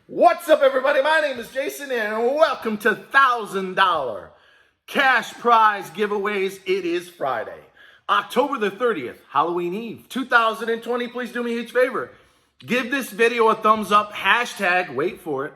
What's up, everybody? My name is Jason, and welcome to $1,000 cash prize giveaways. It is Friday, October the 30th, Halloween Eve, 2020. Please do me a huge favor. Give this video a thumbs up. Hashtag, wait for it,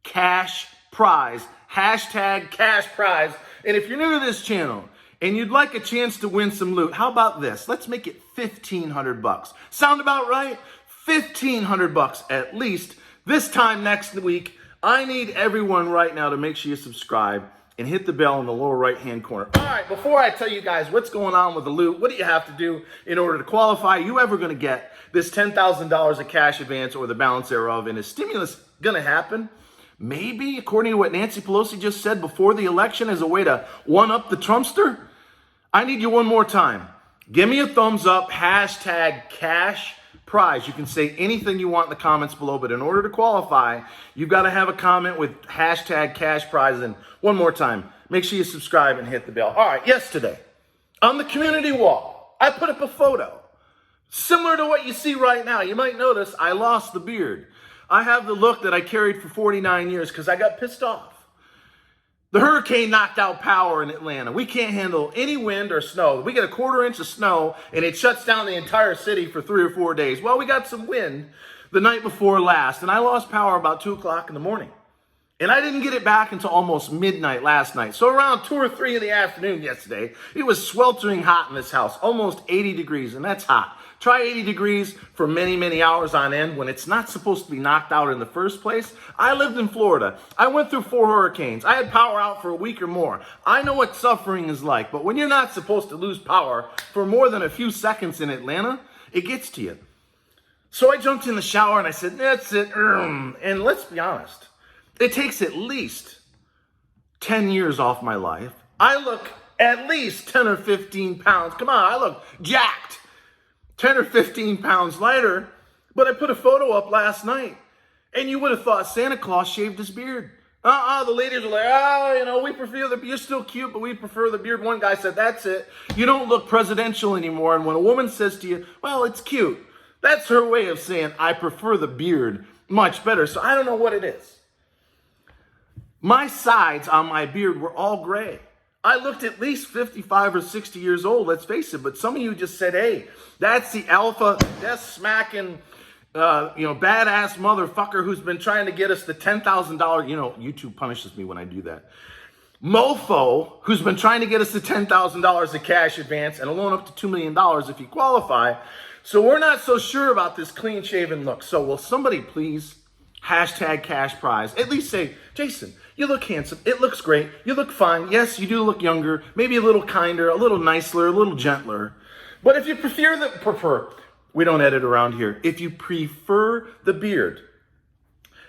cash prize. Hashtag cash prize. And if you're new to this channel and you'd like a chance to win some loot, how about this? Let's make it $1,500. Sound about right? $1,500 at least. This time next week, I need everyone right now to make sure you subscribe and hit the bell in the lower right-hand corner. All right, before I tell you guys what's going on with the loot, what do you have to do in order to qualify? You ever going to get this $10,000 of cash advance or the balance thereof? And is stimulus going to happen? Maybe, according to what Nancy Pelosi just said before the election, as a way to one-up the Trumpster? I need you one more time. Give me a thumbs up, hashtag cash prize. You can say anything you want in the comments below, but in order to qualify, you've got to have a comment with hashtag cash prize. And one more time, make sure you subscribe and hit the bell. All right, yesterday, on the community wall, I put up a photo similar to what you see right now. You might notice I lost the beard. I have the look that I carried for 49 years because I got pissed off. The hurricane knocked out power in Atlanta. We can't handle any wind or snow. We get a quarter-inch of snow, and it shuts down the entire city for 3 or 4 days. Well, we got some wind the night before last, and I lost power about 2 o'clock in the morning. And I didn't get it back until almost midnight last night. So around 2 or 3 in the afternoon yesterday, it was sweltering hot in this house, almost 80 degrees, and that's hot. Try 80 degrees for many, many hours on end when it's not supposed to be knocked out in the first place. I lived in Florida. I went through 4 hurricanes. I had power out for a week or more. I know what suffering is like, but when you're not supposed to lose power for more than a few seconds in Atlanta, it gets to you. So I jumped in the shower and I said, that's it. And let's be honest, it takes at least 10 years off my life. I look at least 10 or 15 pounds. Come on, I look jacked. 10 or 15 pounds lighter, but I put a photo up last night, and you would have thought Santa Claus shaved his beard. The ladies were like, we prefer you're still cute, but we prefer the beard. One guy said, that's it. You don't look presidential anymore. And when a woman says to you, well, it's cute, that's her way of saying, I prefer the beard much better. So I don't know what it is. My sides on my beard were all gray. I looked at least 55 or 60 years old, let's face it. But some of you just said, hey, that's the alpha, death smacking, badass motherfucker who's been trying to get us the $10,000. YouTube punishes me when I do that. Mofo, who's been trying to get us the $10,000 of cash advance and a loan up to $2 million if you qualify. So we're not so sure about this clean shaven look. So will somebody please hashtag cash prize? At least say, Jason, you look handsome. It looks great. You look fine. Yes, you do look younger, maybe a little kinder, a little nicer, a little gentler. But if you prefer, we don't edit around here. If you prefer the beard,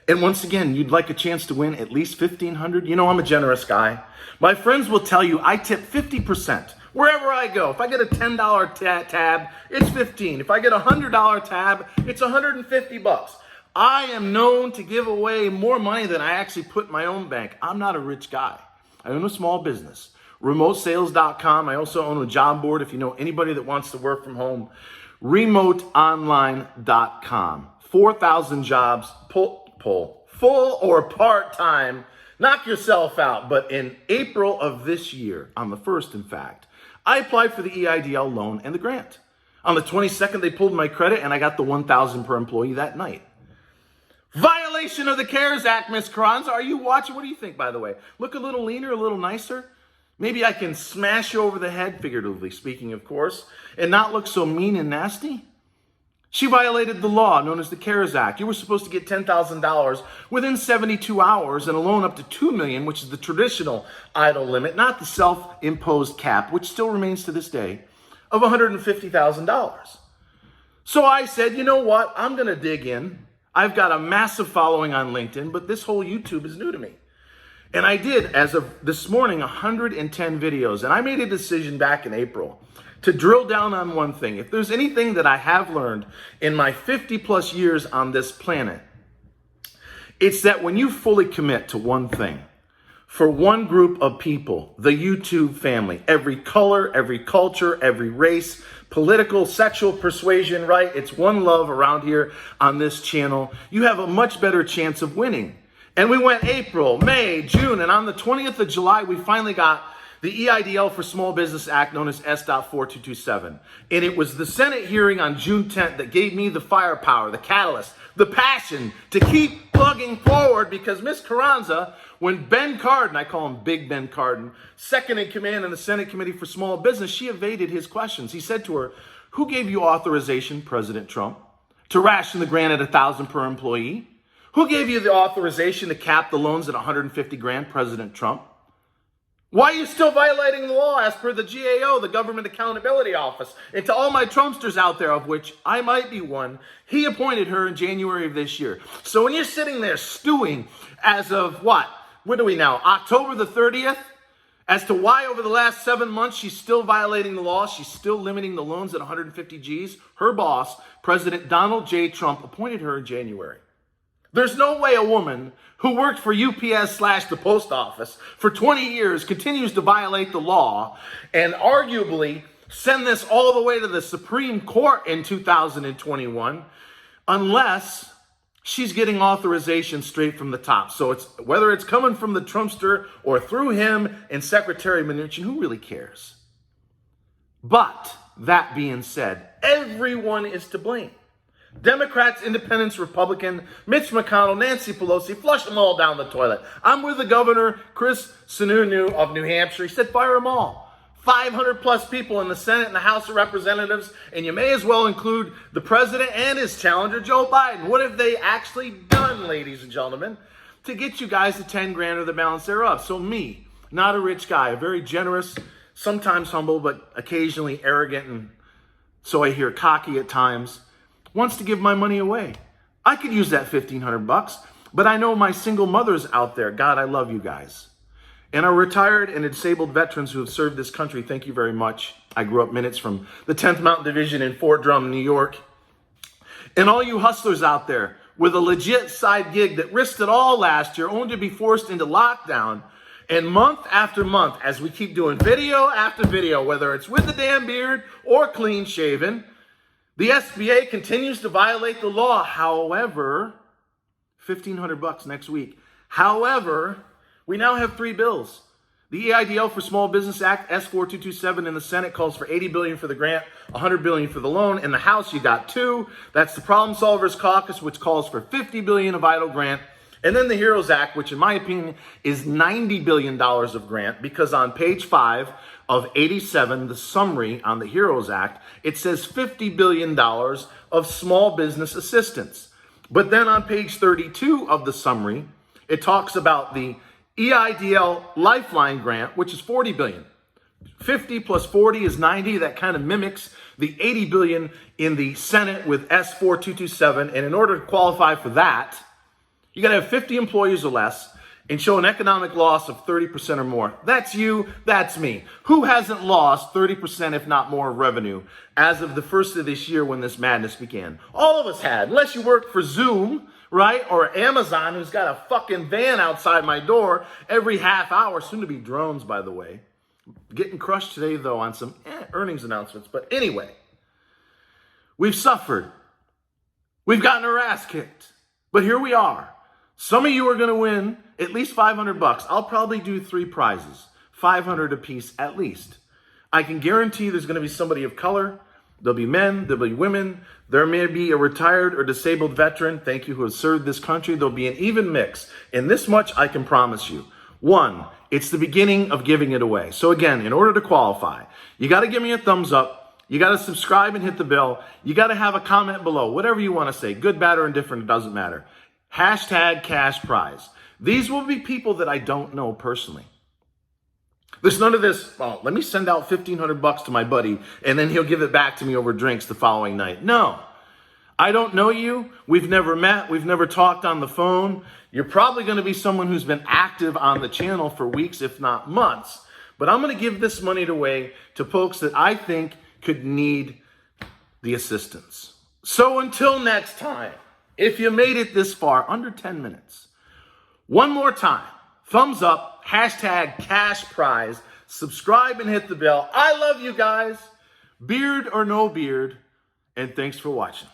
and once again, you'd like a chance to win at least $1,500, I'm a generous guy. My friends will tell you I tip 50%. Wherever I go, if I get a $10 tab, it's $15. If I get a $100 tab, it's $150. I am known to give away more money than I actually put in my own bank. I'm not a rich guy. I own a small business, remotesales.com. I also own a job board if you know anybody that wants to work from home, remoteonline.com. 4,000 jobs, full or part-time. Knock yourself out. But in April of this year, on the 1st, in fact, I applied for the Eidl loan and the grant. On the 22nd, they pulled my credit and I got the $1,000 per employee that night. Violation of the CARES Act, Miss Carranza. Are you watching? What do you think, by the way? Look a little leaner, a little nicer? Maybe I can smash you over the head, figuratively speaking, of course, and not look so mean and nasty? She violated the law known as the CARES Act. You were supposed to get $10,000 within 72 hours and a loan up to $2 million, which is the traditional Eidl limit, not the self-imposed cap, which still remains to this day, of $150,000. So I said, you know what? I'm going to dig in. I've got a massive following on LinkedIn, but this whole YouTube is new to me. And I did, as of this morning, 110 videos. And I made a decision back in April to drill down on one thing. If there's anything that I have learned in my 50 plus years on this planet, it's that when you fully commit to one thing, for one group of people, the YouTube family, every color, every culture, every race, political, sexual persuasion, right? It's one love around here on this channel. You have a much better chance of winning. And we went April, May, June, and on the 20th of July, we finally got the Eidl for Small Business Act, known as S.4227. And it was the Senate hearing on June 10th that gave me the firepower, the catalyst, the passion to keep plugging forward, because Miss Carranza, when Ben Cardin, I call him Big Ben Cardin, second in command in the Senate Committee for Small Business, she evaded his questions. He said to her, "Who gave you authorization, President Trump, to ration the grant at $1,000 per employee? Who gave you the authorization to cap the loans at $150,000, President Trump? Why are you still violating the law as per the GAO, the Government Accountability Office?" And to all my Trumpsters out there, of which I might be one, he appointed her in January of this year. So when you're sitting there stewing as of what? What are we now? October the 30th? As to why over the last 7 months she's still violating the law, she's still limiting the loans at 150 G's. Her boss, President Donald J. Trump, appointed her in January. There's no way a woman who worked for UPS/the post office for 20 years continues to violate the law and arguably send this all the way to the Supreme Court in 2021 unless she's getting authorization straight from the top. So it's whether it's coming from the Trumpster or through him and Secretary Mnuchin, who really cares? But that being said, everyone is to blame. Democrats, Independents, Republican, Mitch McConnell, Nancy Pelosi, flush them all down the toilet. I'm with the governor, Chris Sununu of New Hampshire. He said fire them all. 500 plus people in the Senate and the House of Representatives, and you may as well include the president and his challenger, Joe Biden. What have they actually done, ladies and gentlemen, to get you guys to 10 grand or the balance thereof? So me, not a rich guy, a very generous, sometimes humble, but occasionally arrogant, and so I hear cocky at times, wants to give my money away. I could use that $1,500, but I know my single mothers out there. God, I love you guys. And our retired and disabled veterans who have served this country, thank you very much. I grew up minutes from the 10th Mountain Division in Fort Drum, New York. And all you hustlers out there with a legit side gig that risked it all last year, only to be forced into lockdown. And month after month, as we keep doing video after video, whether it's with the damn beard or clean shaven, the SBA continues to violate the law. However, $1,500 next week. However, we now have 3 bills. The Eidl for Small Business Act, S4227 in the Senate, calls for $80 billion for the grant, $100 billion for the loan. In the House, you got 2. That's the Problem Solvers Caucus, which calls for $50 billion of Eidl grant. And then the HEROES Act, which in my opinion is $90 billion of grant, because on page 5 of 87, the summary on the HEROES Act, it says $50 billion of small business assistance. But then on page 32 of the summary, it talks about the Eidl Lifeline Grant, which is $40 billion. 50 plus 40 is 90. That kind of mimics the $80 billion in the Senate with S4227. And in order to qualify for that, you got to have 50 employees or less and show an economic loss of 30% or more. That's you, that's me. Who hasn't lost 30%, if not more, of revenue as of the first of this year when this madness began? All of us had, unless you worked for Zoom, right? Or Amazon, who's got a fucking van outside my door every half hour, soon to be drones, by the way. Getting crushed today, though, on some earnings announcements. But anyway, we've suffered. We've gotten our ass kicked. But here we are. Some of you are going to win at least $500. I'll probably do 3 prizes, 500 apiece at least. I can guarantee there's going to be somebody of color. There'll be men, there'll be women. There may be a retired or disabled veteran, thank you, who has served this country. There'll be an even mix. And this much I can promise you. 1, it's the beginning of giving it away. So again, in order to qualify, you got to give me a thumbs up. You got to subscribe and hit the bell. You got to have a comment below, whatever you want to say, good, bad, or indifferent, it doesn't matter. Hashtag cash prize. These will be people that I don't know personally. There's none of this, oh, let me send out $1,500 to my buddy and then he'll give it back to me over drinks the following night. No, I don't know you. We've never met. We've never talked on the phone. You're probably going to be someone who's been active on the channel for weeks, if not months. But I'm going to give this money away to folks that I think could need the assistance. So until next time, if you made it this far, under 10 minutes, one more time, thumbs up, hashtag cash prize. Subscribe and hit the bell. I love you guys. Beard or no beard. And thanks for watching.